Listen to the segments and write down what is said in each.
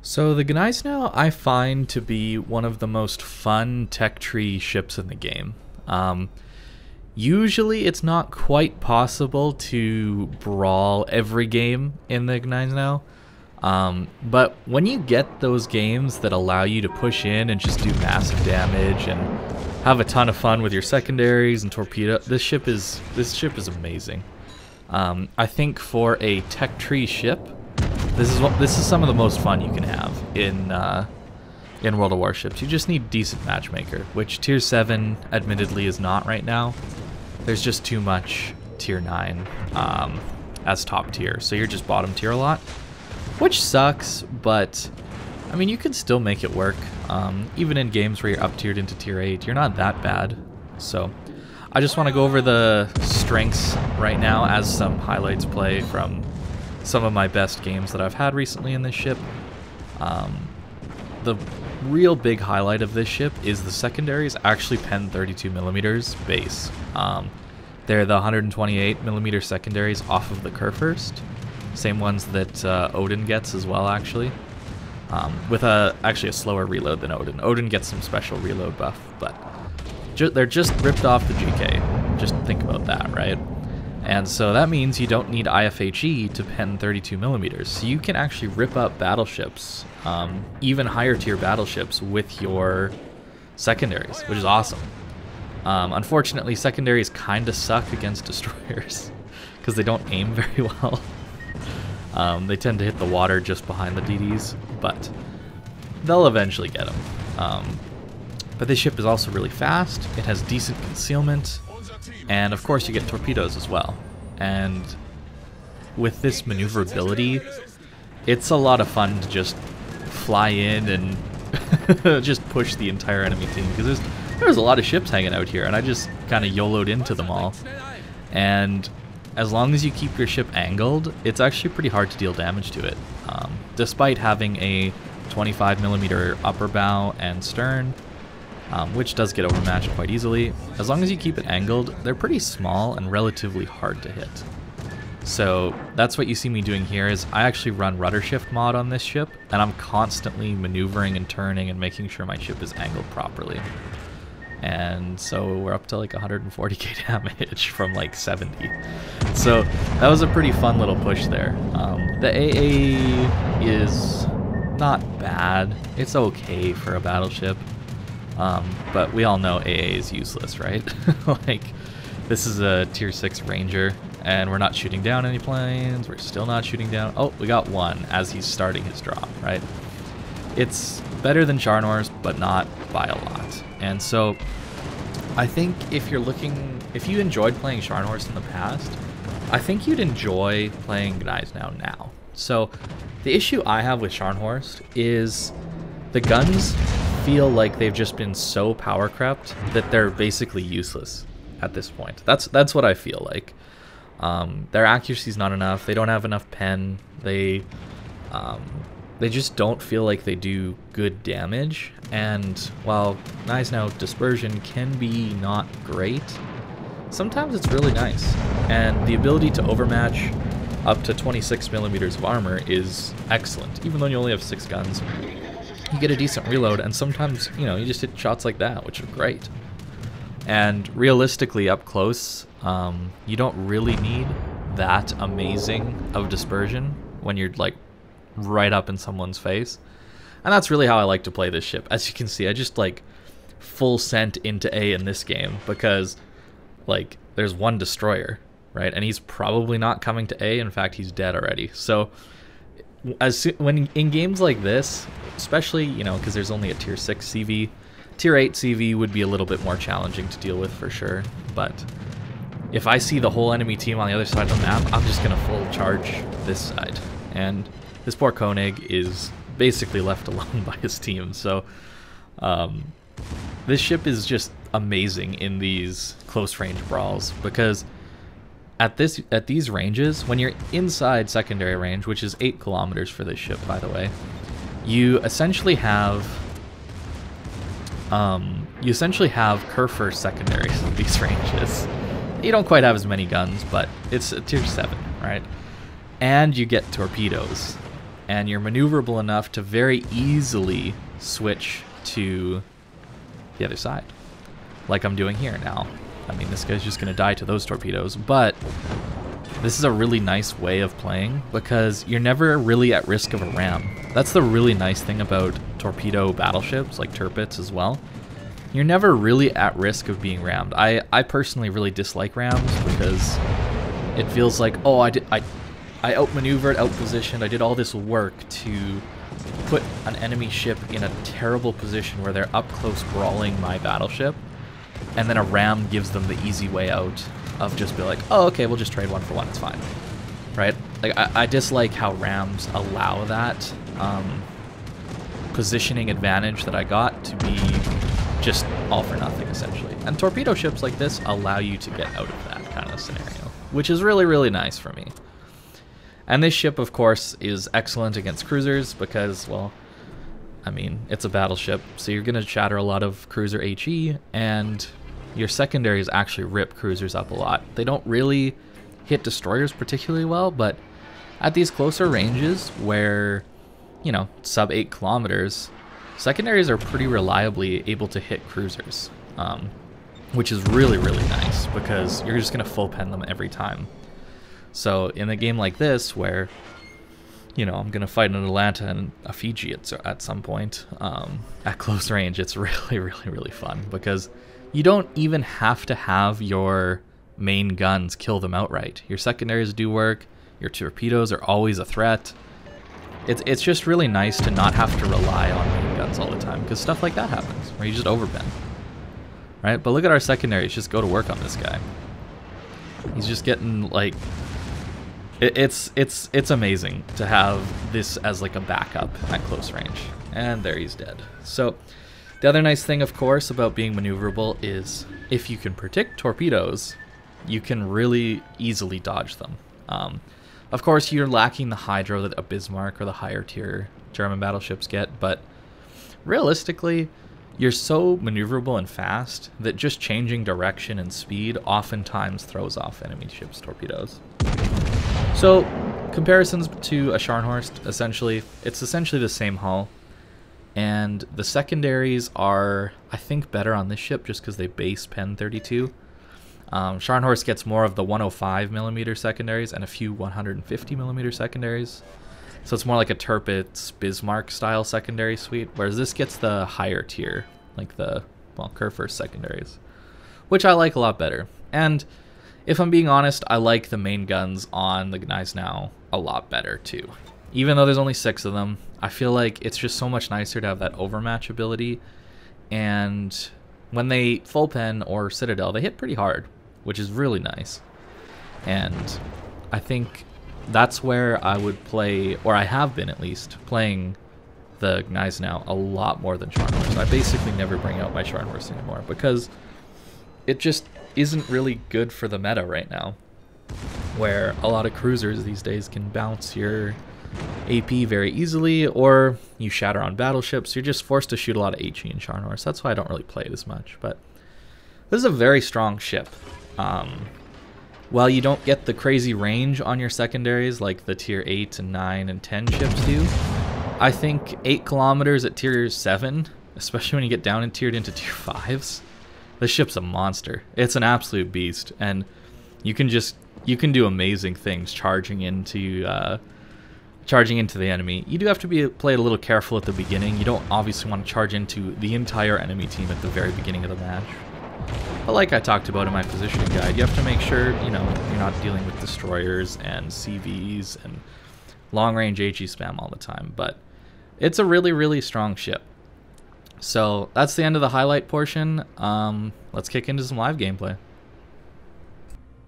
So the Gneisenau I find to be one of the most fun tech tree ships in the game. Usually it's not quite possible to brawl every game in the Gneisenau, but when you get those games that allow you to push in and just do massive damage and have a ton of fun with your secondaries and torpedo, this ship is amazing. I think for a tech tree ship, this is some of the most fun you can have in World of Warships. You just need decent matchmaker, which Tier 7 admittedly is not right now. There's just too much Tier 9 as top tier, so you're just bottom tier a lot, which sucks, but I mean you can still make it work. Even in games where you're up tiered into Tier 8, you're not that bad. So I just want to go over the strengths right now as some highlights play from some of my best games that I've had recently in this ship. The real big highlight of this ship is the secondaries actually pen 32mm base. They're the 128mm secondaries off of the Kurfürst, same ones that Odin gets as well, actually, with actually a slower reload than Odin. Odin gets some special reload buff, but they're just ripped off the GK. Just think about that, right? And so that means you don't need IFHE to pen 32mm. So you can actually rip up battleships, even higher tier battleships, with your secondaries, which is awesome. Unfortunately, secondaries kind of suck against destroyers because they don't aim very well. They tend to hit the water just behind the DDs, but they'll eventually get them. But this ship is also really fast. It has decent concealment. And of course you get torpedoes as well. And with this maneuverability, it's a lot of fun to just fly in and just push the entire enemy team, because there's a lot of ships hanging out here and I just kind of YOLO'd into them all. And as long as you keep your ship angled, it's actually pretty hard to deal damage to it. Despite having a 25mm upper bow and stern, which does get overmatched quite easily. As long as you keep it angled, they're pretty small and relatively hard to hit. So that's what you see me doing here. Is I actually run rudder shift mod on this ship, and I'm constantly maneuvering and turning and making sure my ship is angled properly. And so we're up to like 140k damage from like 70. So that was a pretty fun little push there. The AA is not bad. It's okay for a battleship. But we all know AA is useless, right? Like, this is a Tier 6 Ranger, and we're not shooting down any planes, we're still not shooting down... Oh, we got one as he's starting his drop, right? It's better than Scharnhorst, but not by a lot. And so, I think if you enjoyed playing Scharnhorst in the past, I think you'd enjoy playing Gneisenau now. So, the issue I have with Scharnhorst is the guns feel like they've just been so power crept that they're basically useless at this point. That's what I feel like. Their accuracy's not enough. They don't have enough pen. They just don't feel like they do good damage. And while Gneisenau dispersion can be not great, sometimes it's really nice. And the ability to overmatch up to 26mm of armor is excellent, even though you only have 6 guns. You get a decent reload, and sometimes, you know, you just hit shots like that, which are great. And realistically, up close, you don't really need that amazing of dispersion when you're, like, right up in someone's face. And that's really how I like to play this ship. As you can see, I just, like, full sent into A in this game because, like, there's one destroyer, right? And he's probably not coming to A. In fact, he's dead already. So when in games like this, especially, you know, because there's only a Tier 6 CV, Tier 8 CV would be a little bit more challenging to deal with for sure. But if I see the whole enemy team on the other side of the map, I'm just going to full charge this side. And this poor Koenig is basically left alone by his team. So this ship is just amazing in these close range brawls, because at these ranges, when you're inside secondary range, which is 8 kilometers for this ship, by the way, you essentially have Kurfürst secondaries at these ranges. You don't quite have as many guns, but it's a Tier 7, right? And you get torpedoes. and you're maneuverable enough to very easily switch to the other side, like I'm doing here now. I mean, this guy's just going to die to those torpedoes, but this is a really nice way of playing because you're never really at risk of a ram. That's the really nice thing about torpedo battleships, like Tirpitz as well. You're never really at risk of being rammed. I personally really dislike rams because it feels like, oh, I outmaneuvered, outpositioned, I did all this work to put an enemy ship in a terrible position where they're up close brawling my battleship, and then a ram gives them the easy way out of just be like, oh, okay, we'll just trade 1 for 1, it's fine, right? Like, I dislike how rams allow that positioning advantage that I got to be just all for nothing, essentially. And torpedo ships like this allow you to get out of that kind of scenario, which is really, really nice for me. And this ship, of course, is excellent against cruisers because, well, I mean, it's a battleship, so you're going to shatter a lot of cruiser HE, and your secondaries actually rip cruisers up a lot. They don't really hit destroyers particularly well, but at these closer ranges where, you know, sub 8 kilometers, secondaries are pretty reliably able to hit cruisers, which is really, really nice because you're just going to full pen them every time. So in a game like this where, you know, I'm going to fight an Atlanta and a Fiji at some point at close range, it's really, really, really fun because you don't even have to have your main guns kill them outright. Your secondaries do work. Your torpedoes are always a threat. It's just really nice to not have to rely on main guns all the time because stuff like that happens where you just overbend, right? But look at our secondaries just go to work on this guy. He's just getting like, it's amazing to have this as like a backup at close range. And there he's dead. So the other nice thing, of course, about being maneuverable is if you can predict torpedoes, you can really easily dodge them. Of course, you're lacking the hydro that a Bismarck or the higher tier German battleships get, but realistically, you're so maneuverable and fast that just changing direction and speed oftentimes throws off enemy ships' torpedoes. So, comparisons to a Scharnhorst, it's essentially the same hull. And the secondaries are, I think, better on this ship just because they base pen 32. Scharnhorst gets more of the 105mm secondaries and a few 150mm secondaries. So it's more like a Tirpitz Bismarck style secondary suite, whereas this gets the higher tier, like the, well, Kurfürst secondaries, which I like a lot better. And if I'm being honest, I like the main guns on the Gneisenau a lot better too. Even though there's only 6 of them, I feel like it's just so much nicer to have that overmatch ability. And when they full pen or Citadel, they hit pretty hard, which is really nice. And I think that's where I would play, or I have been at least, playing the Gneisenau a lot more than Scharnhorst. I basically never bring out my Scharnhorst anymore because it just isn't really good for the meta right now, where a lot of cruisers these days can bounce your AP very easily, or you shatter on battleships. You're just forced to shoot a lot of HE in Scharnhorst. That's why I don't really play it as much, but this is a very strong ship. While you don't get the crazy range on your secondaries like the tier 8 and 9 and 10 ships do, I think 8 kilometers at tier 7, especially when you get down and tiered into tier 5s, this ship's a monster. It's an absolute beast, and you can do amazing things charging into the enemy. You do have to play it a little careful at the beginning. You don't obviously want to charge into the entire enemy team at the very beginning of the match. But like I talked about in my positioning guide, you have to make sure, you know, you're not dealing with destroyers and CVs and long-range HE spam all the time. But it's a really, really strong ship. So that's the end of the highlight portion. Let's kick into some live gameplay.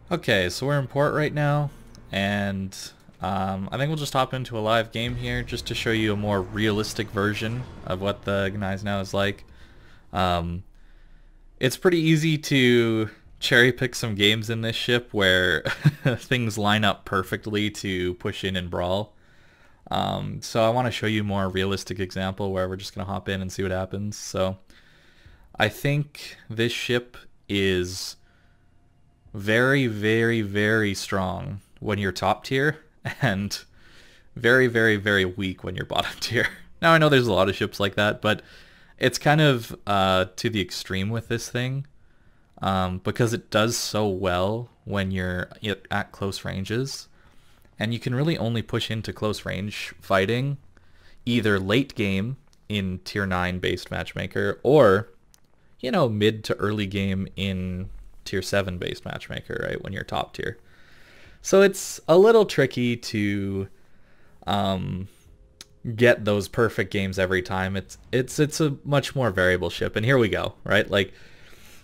Okay, so we're in port right now, and I think we'll just hop into a live game here just to show you a more realistic version of what the Gneisenau is like. It's pretty easy to cherry pick some games in this ship where things line up perfectly to push in and brawl. So I want to show you a more realistic example where we're just going to hop in and see what happens. So I think this ship is very, very, very strong when you're top tier, and very, very, very weak when you're bottom tier. Now I know there's a lot of ships like that, but it's kind of to the extreme with this thing, because it does so well when you're at close ranges, and you can really only push into close range fighting either late game in tier 9 based matchmaker, or mid to early game in tier 7 based matchmaker, right, when you're top tier. So it's a little tricky to get those perfect games every time. It's a much more variable ship, and here we go, right? Like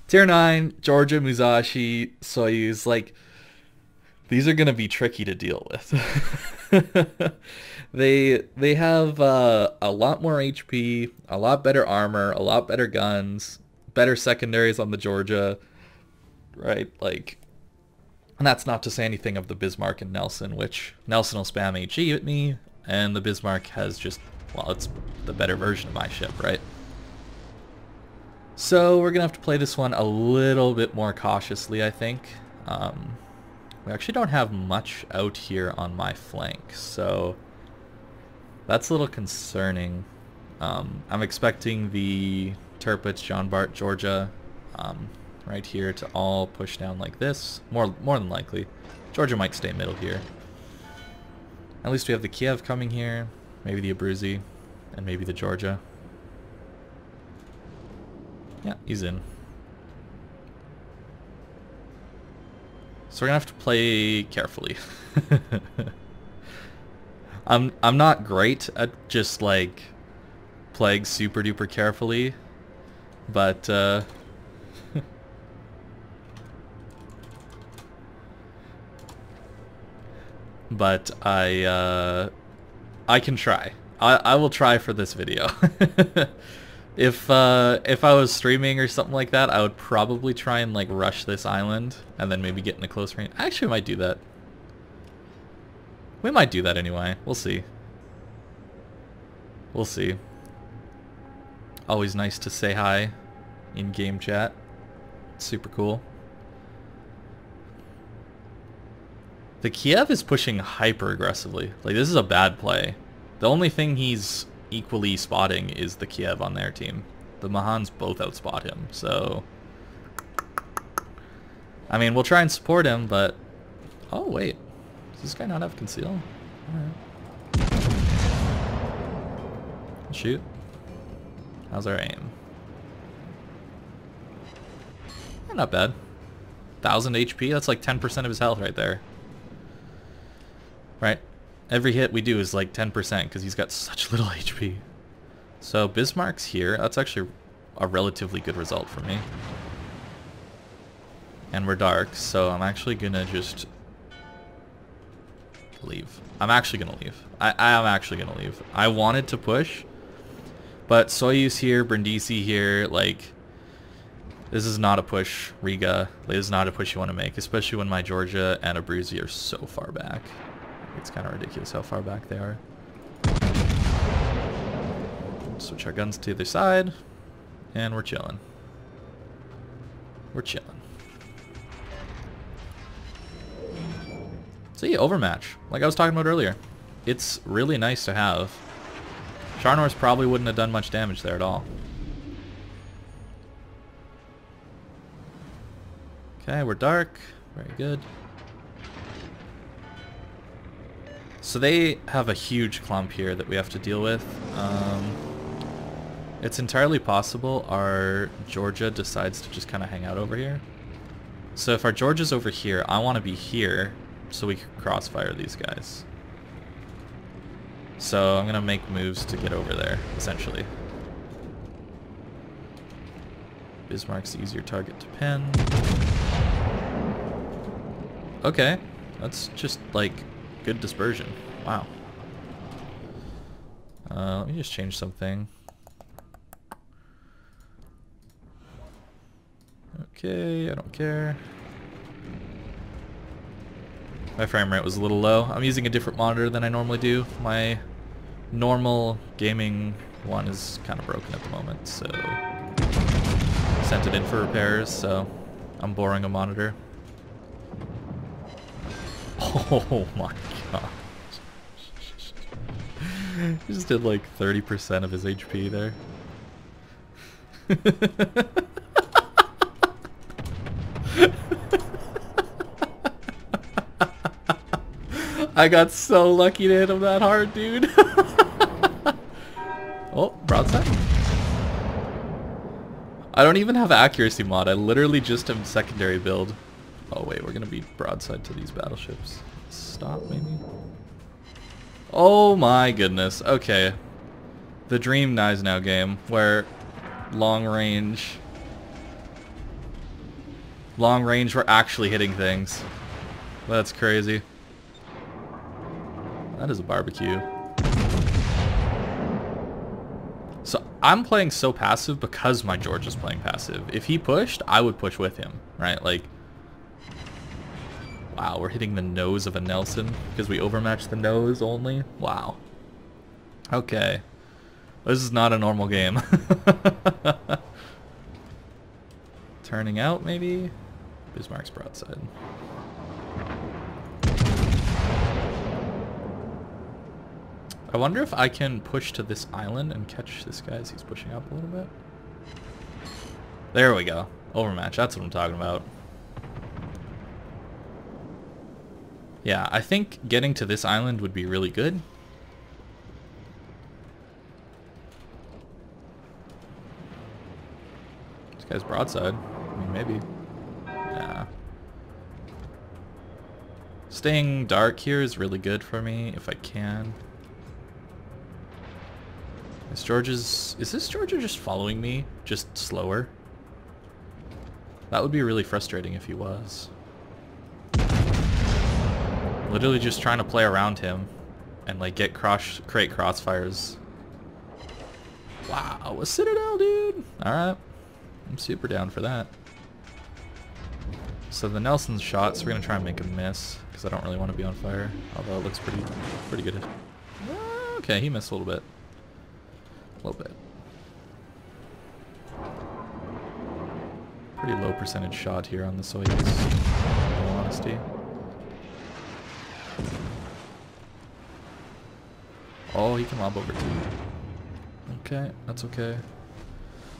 tier 9, Georgia, Musashi, Soyuz, like these are gonna be tricky to deal with. They have a lot more HP, a lot better armor, a lot better guns, better secondaries on the Georgia, right? Like, and that's not to say anything of the Bismarck and Nelson, which Nelson will spam HE at me, and the Bismarck has just, well, it's the better version of my ship, right? So we're gonna have to play this one a little bit more cautiously, I think. We actually don't have much out here on my flank, so that's a little concerning. I'm expecting the Tirpitz, John Bart, Georgia, right here to all push down like this. More than likely. Georgia might stay middle here. At least we have the Kiev coming here, maybe the Abruzzi, and maybe the Georgia. Yeah, he's in. So we're gonna have to play carefully. I'm not great at just like playing super duper carefully, but but I can try. I will try for this video. If I was streaming or something like that, I would probably try and like rush this island and then maybe get in a close range. Actually, I might do that. We might do that anyway. We'll see. We'll see. Always nice to say hi in game chat. Super cool. The Kiev is pushing hyper aggressively. Like, this is a bad play. The only thing he's equally spotting is the Kiev on their team. The Mahans both outspot him, so I mean, we'll try and support him, but oh wait, does this guy not have conceal? Alright. Shoot. How's our aim? Not bad. 1000 HP, that's like 10% of his health right there. Right? Every hit we do is like 10% because he's got such little HP. So Bismarck's here. That's actually a relatively good result for me. And we're dark, so I'm actually gonna just leave. I'm actually gonna leave. I am actually gonna leave. I wanted to push, but Soyuz here, Brindisi here, like, this is not a push, Riga. This is not a push you want to make, especially when my Georgia and Abruzzi are so far back. It's kind of ridiculous how far back they are. Switch our guns to the other side, and we're chilling. We're chilling. See, overmatch. Like I was talking about earlier. It's really nice to have. Charnors probably wouldn't have done much damage there at all. Okay, we're dark. Very good. So they have a huge clump here that we have to deal with. It's entirely possible our Georgia decides to just kind of hang out over here. So if our Georgia's over here, I want to be here so we can crossfire these guys. So I'm going to make moves to get over there, essentially. Bismarck's the easier target to pin. Okay, that's just like good dispersion. Wow. Let me just change something. Okay, I don't care. My frame rate was a little low. I'm using a different monitor than I normally do. My normal gaming one is kind of broken at the moment, so sent it in for repairs, so I'm borrowing a monitor. Oh my god. He just did like 30% of his HP there. I got so lucky to hit him that hard, dude. Oh, broadside. I don't even have accuracy mod. I literally just have secondary build. Oh wait, we're gonna be broadside to these battleships. Stop, maybe? Oh my goodness. Okay. The dream Gneisenau game, where long range, we're actually hitting things. That's crazy. That is a barbecue. So I'm playing so passive because my George is playing passive. If he pushed, I would push with him, right? Like, wow, we're hitting the nose of a Nelson because we overmatched the nose only. Wow. Okay. This is not a normal game. Turning out, maybe? Bismarck's broadside. I wonder if I can push to this island and catch this guy as he's pushing up a little bit. There we go. Overmatch. That's what I'm talking about. Yeah, I think getting to this island would be really good. This guy's broadside. I mean, maybe. Yeah. Staying dark here is really good for me if I can. Is this Georgia just following me? Just slower? That would be really frustrating if he was. Literally just trying to play around him and like create crossfires. Wow, a Citadel, dude! Alright. I'm super down for that. So the Nelson's shot, so we're gonna try and make him miss, because I don't really want to be on fire. Although it looks pretty good. Okay, he missed a little bit. A little bit. Pretty low percentage shot here on the Soyuz, in all honesty. Oh, he can lob over too. Okay, that's okay.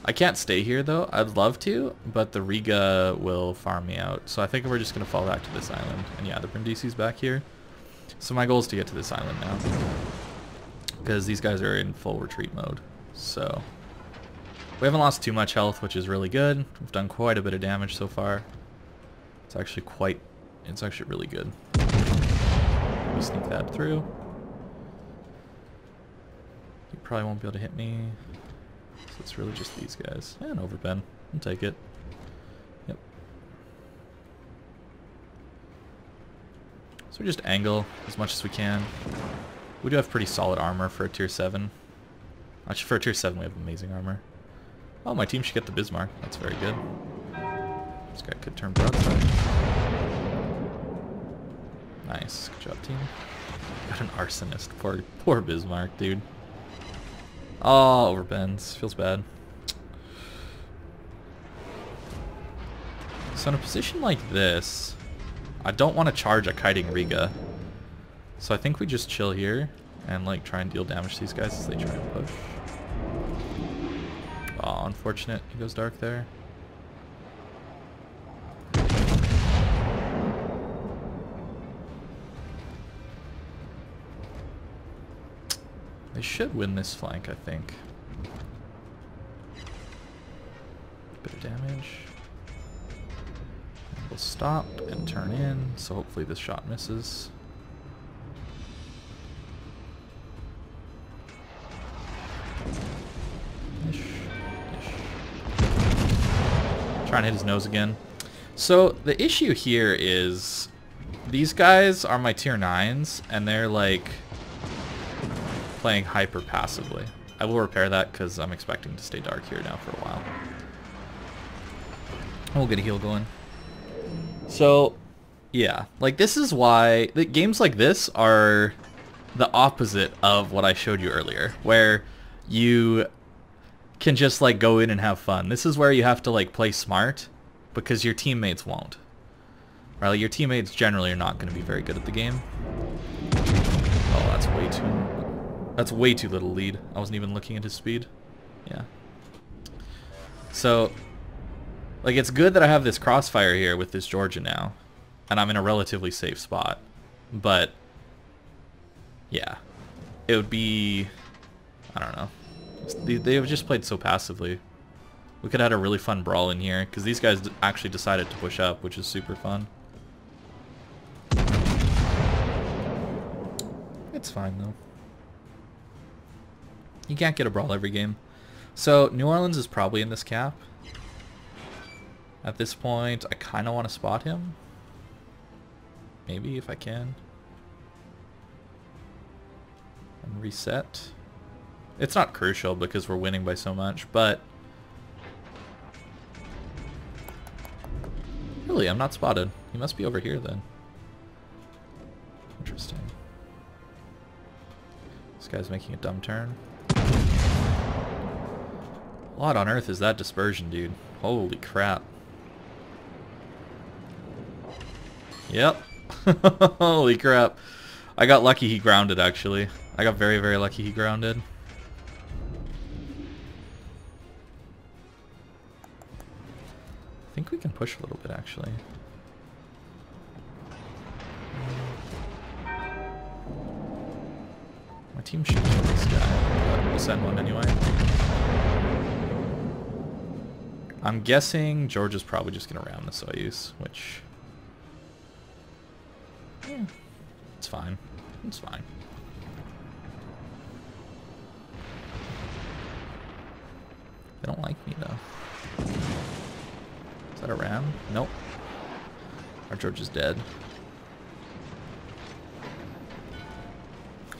I can't stay here though. I'd love to, but the Riga will farm me out. So I think we're just gonna fall back to this island. And yeah, the Brindisi's back here. So my goal is to get to this island now, because these guys are in full retreat mode. So we haven't lost too much health, which is really good. We've done quite a bit of damage so far. It's actually really good. We sneak that through. He probably won't be able to hit me. So it's really just these guys. And overpen. I'll take it. Yep. So we just angle as much as we can. We do have pretty solid armor for a tier 7. Actually, for a tier 7 we have amazing armor. Oh, my team should get the Bismarck. That's very good. This guy could turn broadside. Nice. Good job, team. Got an arsonist. Poor Bismarck, dude. Oh, overbends. Feels bad. So in a position like this, I don't want to charge a kiting Riga. So I think we just chill here and like try and deal damage to these guys as they try and push. Oh, unfortunate. He goes dark there. They should win this flank, I think. Bit of damage. And we'll stop and turn in, so hopefully this shot misses. Trying to hit his nose again. So the issue here is these guys are my tier 9s and they're like playing hyper passively. I will repair that because I'm expecting to stay dark here now for a while. We'll get a heal going. So yeah, like this is why games like this are the opposite of what I showed you earlier, where you can just like go in and have fun. This is where you have to like play smart because your teammates won't. Right? Your teammates generally are not going to be very good at the game. Oh, that's way too That's way too little lead. I wasn't even looking at his speed. Yeah. So, like, it's good that I have this crossfire here with this Georgia now. And I'm in a relatively safe spot. But, yeah. It would be... I don't know. They have just played so passively. We could have had a really fun brawl in here, because these guys actually decided to push up, which is super fun. It's fine, though. You can't get a brawl every game. So, New Orleans is probably in this cap. At this point, I kind of want to spot him. Maybe, if I can. And reset. It's not crucial because we're winning by so much, but... Really, I'm not spotted. He must be over here then. Interesting. This guy's making a dumb turn. What on earth is that dispersion, dude? Holy crap. Yep. Holy crap. I got lucky he grounded, actually. I got very, very lucky he grounded. I think we can push a little bit, actually. My team should kill this guy, but we'll send one anyway. I'm guessing George is probably just going to ram the Soyuz, which... yeah, it's fine. It's fine. They don't like me, though. Is that a ram? Nope. Our George is dead.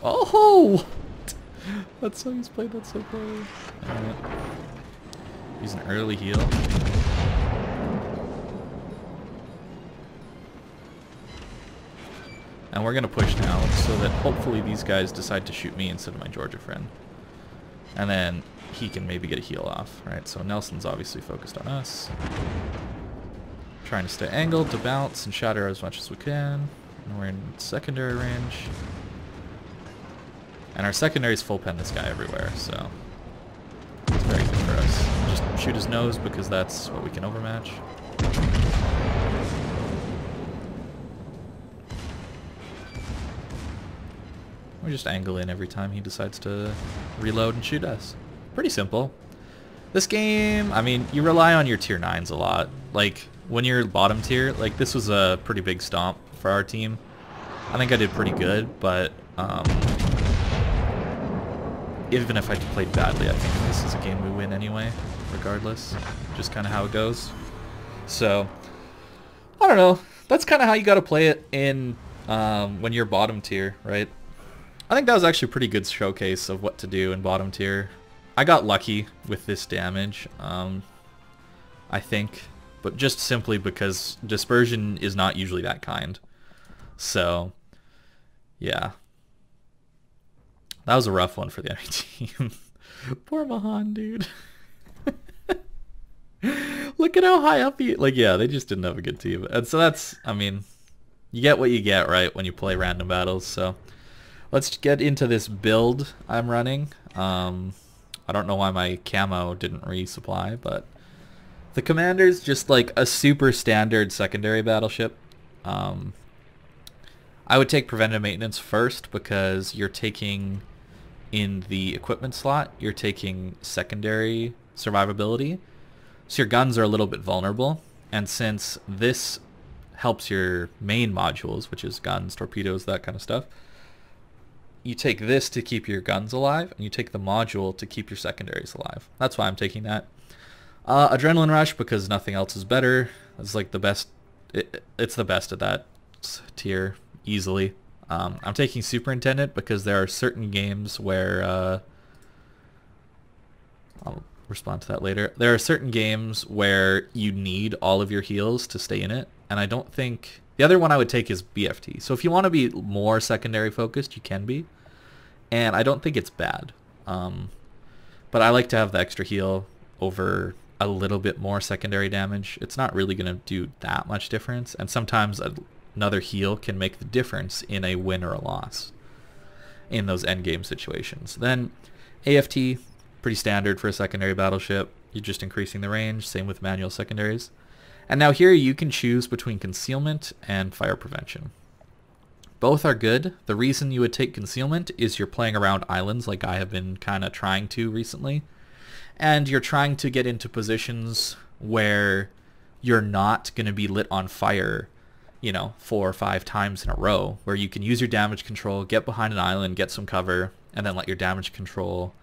Oh! That's how he's played that so far. Alright. He's an early heal. And we're going to push now so that hopefully these guys decide to shoot me instead of my Georgia friend. And then he can maybe get a heal off. Right, so Nelson's obviously focused on us. Trying to stay angled to bounce and shatter as much as we can. And we're in secondary range. And our secondary is full pen this guy everywhere, so it's very good for us. Just shoot his nose because that's what we can overmatch. We just angle in every time he decides to reload and shoot us. Pretty simple. This game, I mean, you rely on your tier 9s a lot. Like, when you're bottom tier, like, this was a pretty big stomp for our team. I think I did pretty good, but even if I played badly, I think this is a game we win anyway, regardless. Just kind of how it goes. So, I don't know. That's kind of how you got to play it in when you're bottom tier, right? I think that was actually a pretty good showcase of what to do in bottom tier. I got lucky with this damage, I think, but just simply because dispersion is not usually that kind. So, yeah. That was a rough one for the enemy team. Poor Mahan, dude. Look at how high up he... Like, yeah, they just didn't have a good team. And so that's, I mean, you get what you get, right, when you play random battles. So let's get into this build I'm running. I don't know why my camo didn't resupply, but the Commander's just like a super standard secondary battleship. I would take preventive maintenance first because you're taking... in the equipment slot, you're taking secondary survivability. So your guns are a little bit vulnerable. And since this helps your main modules, which is guns, torpedoes, that kind of stuff, you take this to keep your guns alive, and you take the module to keep your secondaries alive. That's why I'm taking that. Adrenaline Rush, because nothing else is better. It's like the best, it's the best at that tier, easily. I'm taking Superintendent because there are certain games where, I'll respond to that later. There are certain games where you need all of your heals to stay in it, and I don't think... The other one I would take is BFT. So if you want to be more secondary focused, you can be, and I don't think it's bad. But I like to have the extra heal over a little bit more secondary damage. It's not really going to do that much difference, and sometimes another heal can make the difference in a win or a loss. in those endgame situations. Then AFT, pretty standard for a secondary battleship. You're just increasing the range, same with manual secondaries. And now here you can choose between concealment and fire prevention. Both are good. The reason you would take concealment is you're playing around islands like I have been kind of trying to recently. And you're trying to get into positions where you're not going to be lit on fire, you know, 4 or 5 times in a row, where you can use your damage control, get behind an island, get some cover, and then let your damage control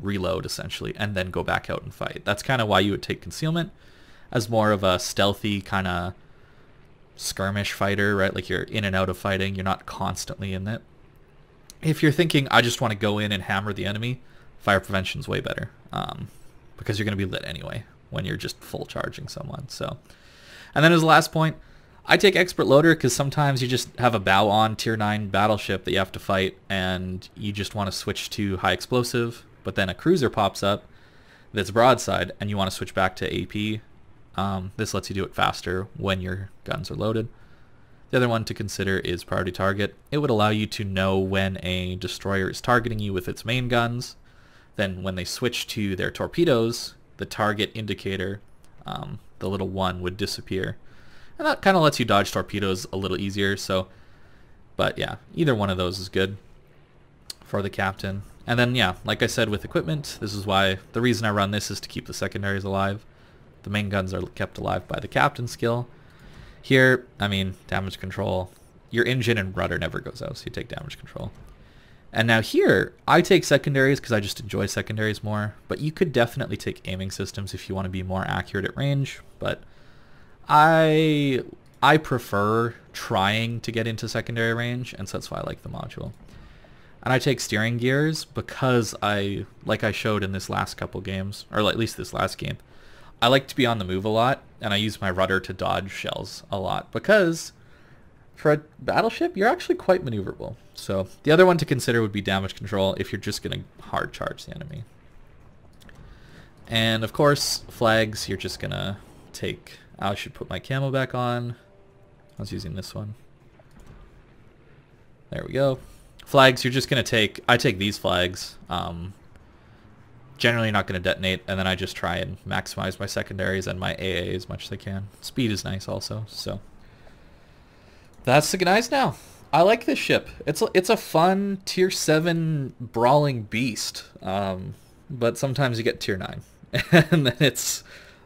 reload essentially, and then go back out and fight. That's kind of why you would take concealment, as more of a stealthy kind of skirmish fighter, right? Like you're in and out of fighting, you're not constantly in it. If you're thinking, I just want to go in and hammer the enemy, fire prevention's way better, because you're going to be lit anyway when you're just full charging someone. So, and then as the last point, I take expert loader because sometimes you just have a bow on tier 9 battleship that you have to fight and you just want to switch to high explosive, but then a cruiser pops up that's broadside and you want to switch back to AP. This lets you do it faster when your guns are loaded. The other one to consider is priority target. It would allow you to know when a destroyer is targeting you with its main guns. Then when they switch to their torpedoes, the target indicator, the little 1, would disappear. And that kind of lets you dodge torpedoes a little easier. So, but yeah, either one of those is good for the captain. And then yeah, like I said with equipment, this is why the reason I run this is to keep the secondaries alive. The main guns are kept alive by the captain skill. Here, I mean, damage control. Your engine and rudder never goes out, so you take damage control. And now here, I take secondaries because I just enjoy secondaries more. But you could definitely take aiming systems if you want to be more accurate at range. But I prefer trying to get into secondary range, and so that's why I like the module. And I take steering gears because like I showed in this last couple games, or at least this last game, I like to be on the move a lot, and I use my rudder to dodge shells a lot because for a battleship, you're actually quite maneuverable. So the other one to consider would be damage control if you're just going to hard charge the enemy. And of course, flags, you're just going to take... I should put my camo back on. I was using this one. There we go. Flags, you're just going to take... I take these flags. Generally not going to detonate, and then I just try and maximize my secondaries and my AA as much as I can. Speed is nice also, so... That's the Gneisenau. I like this ship. It's a fun tier 7 brawling beast, but sometimes you get tier 9, and then it's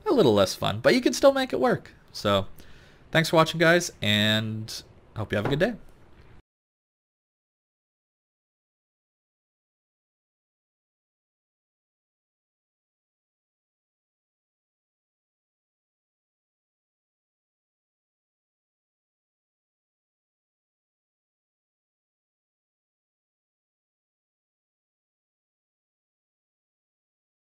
a little less fun, but you can still make it work. So thanks for watching, guys, and I hope you have a good day.